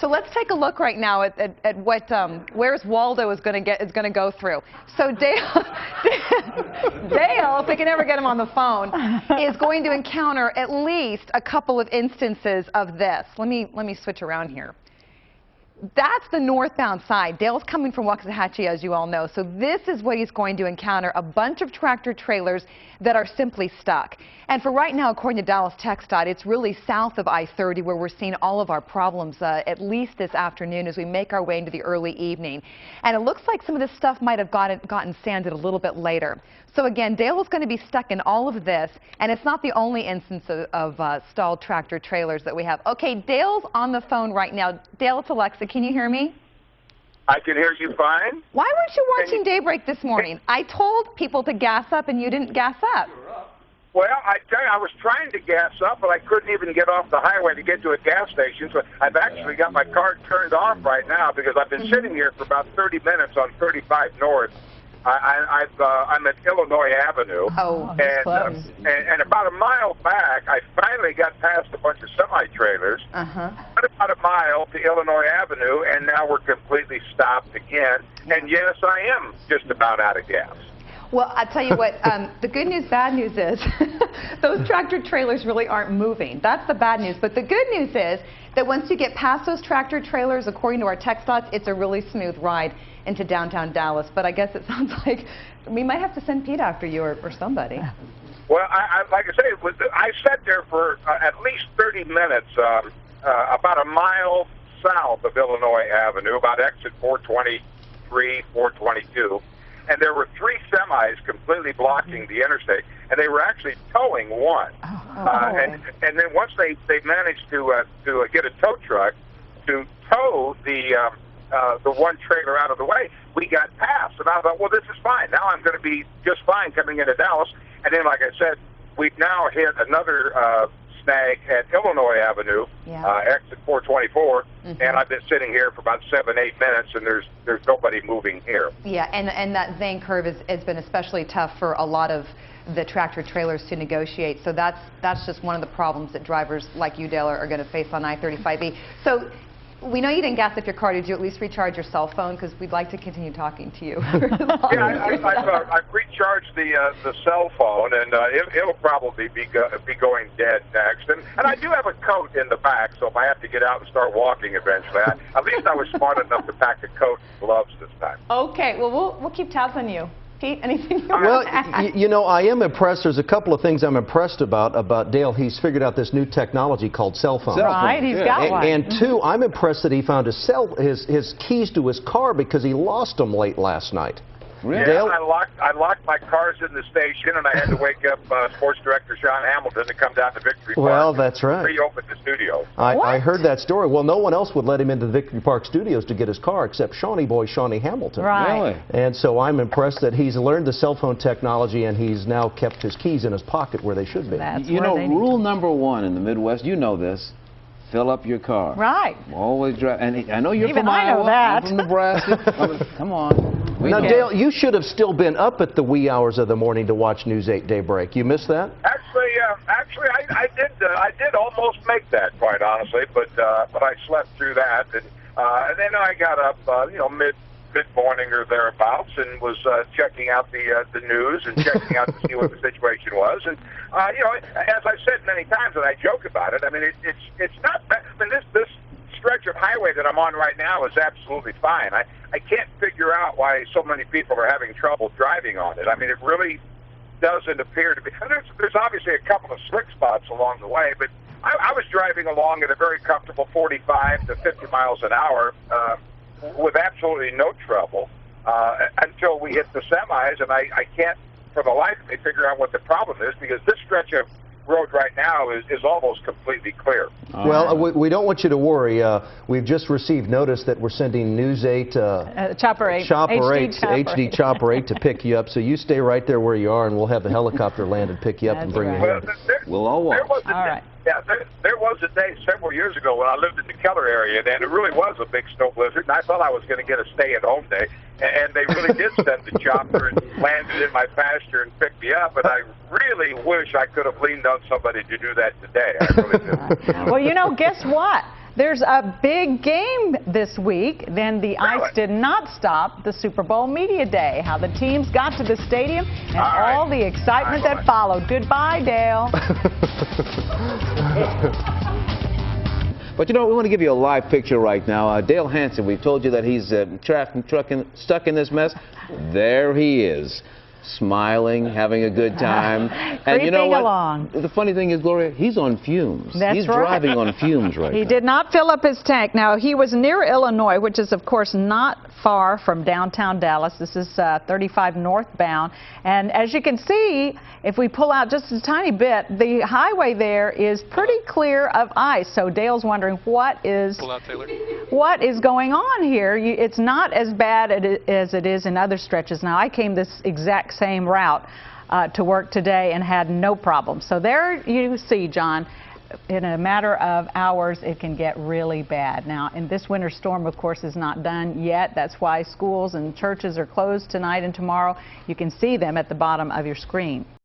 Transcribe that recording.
So let's take a look right now at what where's Waldo is going to go through. So Dale, Dale, if we can ever get him on the phone, is going to encounter at least a couple of instances of this. Let me switch around here. That's the northbound side. Dale's coming from Waxahachie, as you all know. So this is what he's going to encounter, a bunch of tractor trailers that are simply stuck. And for right now, according to Dallas TxDOT, it's really south of I-30 where we're seeing all of our problems, at least this afternoon as we make our way into the early evening. And it looks like some of this stuff might have gotten sanded a little bit later. So again, Dale is going to be stuck in all of this, and it's not the only instance of stalled tractor trailers that we have. Okay, Dale's on the phone right now. Dale, it's Alexa. Can you hear me? I can hear you fine. Why weren't you watching Daybreak this morning? I told people to gas up, and you didn't gas up. Well, I tell you, I was trying to gas up, but I couldn't even get off the highway to get to a gas station. So I've actually got my car turned off right now because I've been sitting here for about 30 minutes on 35 North. I'm at Illinois Avenue, and about a mile back, I finally got past a bunch of semi-trailers, got about a mile to Illinois Avenue, and now we're completely stopped again. And yes, I am just about out of gas. Well, I'll tell you what, the good news, bad news is those tractor trailers really aren't moving. That's the bad news. But the good news is that once you get past those tractor trailers, according to our TxDOT, it's a really smooth ride into downtown Dallas. But I guess it sounds like we might have to send Pete after you or somebody. Well, like I say, I sat there for at least 30 minutes, about a mile south of Illinois Avenue, about exit 423, 422. And there were 3 semis completely blocking the interstate, and they were actually towing one. And then once they managed to get a tow truck to tow the one trailer out of the way, we got past. And I thought, well, this is fine. Now I'm going to be just fine coming into Dallas. And then, like I said, we've now hit another snag at Illinois Avenue, exit 424, and I've been sitting here for about 7-8 minutes, and there's nobody moving here. Yeah, and that Zane curve has been especially tough for a lot of the tractor trailers to negotiate. So that's just one of the problems that drivers like you, Dale, are going to face on I-35E. So we know you didn't gas up your car. Did you at least recharge your cell phone? Because we'd like to continue talking to you. I've recharged the cell phone, and it'll probably be going dead next. And I do have a coat in the back, so if I have to get out and start walking eventually, at least I was smart enough to pack a coat and gloves this time. Okay, well, we'll keep tabs on you. Pete, anything you want to add? You know, I am impressed. There's a couple of things I'm impressed about Dale. He's figured out this new technology called cell phone. Right, he's got one. And 2, I'm impressed that he found his keys to his car because he lost them late last night. Really? Dale? Yeah, I locked my cars in the station, and I had to wake up sports director Sean Hamilton to come down to Victory Park. Well, that's right. Reopen the studio. I heard that story. Well, no one else would let him into the Victory Park studios to get his car except Shawnee boy Shawnee Hamilton. Right. Really? And so I'm impressed that he's learned the cell phone technology, and he's now kept his keys in his pocket where they should be. You know, rule number 1 in the Midwest, you know this. Fill up your car. Right. Always drive. And I know you're Even from Iowa. I know that. I'm from Nebraska. Come on. Now, Dale, you should have still been up at the wee hours of the morning to watch News 8 Daybreak. You missed that? Actually, I did almost make that, quite honestly, but I slept through that, and then I got up, mid-morning or thereabouts, and was checking out the news and checking out to see what the situation was. And as I've said many times, and I joke about it, I mean, it's not bad. I mean, this stretch of highway that I'm on right now is absolutely fine. I can't figure out why so many people are having trouble driving on it. I mean, it really doesn't appear to be. There's obviously a couple of slick spots along the way, but I was driving along at a very comfortable 45 to 50 miles an hour with absolutely no trouble until we hit the semis, and I can't for the life of me figure out what the problem is, because this stretch of road right now is almost completely clear. Well, we don't want you to worry. We've just received notice that we're sending News 8, Chopper 8, HD Chopper 8 to pick you up. So you stay right there where you are, and we'll have the helicopter land and pick you up and bring you here. We'll all watch. All right. Yeah, there was a day several years ago when I lived in the Keller area, and it really was a big snow blizzard, and I thought I was going to get a stay-at-home day, and they really did send the chopper and landed in my pasture and picked me up, and I really wish I could have leaned on somebody to do that today. I really do. Well, you know, guess what? There's a big game this week. Then the ice did not stop the Super Bowl Media Day. How the teams got to the stadium and all the excitement that followed. Goodbye, Dale. But you know, we want to give you a live picture right now. Dale Hansen, we've told you that he's stuck in this mess. There he is, smiling, having a good time. And you know what? Along. The funny thing is, Gloria, he's on fumes. That's he's right. driving on fumes right now. He did not fill up his tank. Now, he was near Illinois, which is, of course, not far from downtown Dallas. This is 35 northbound. And as you can see, if we pull out just a tiny bit, the highway there is pretty clear of ice. So Dale's wondering what is going on here. It's not as bad as it is in other stretches. Now, I came this exact same route to work today and had no problem. So there you see, John, in a matter of hours, it can get really bad. Now, in this winter storm, of course, is not done yet. That's why schools and churches are closed tonight and tomorrow. You can see them at the bottom of your screen.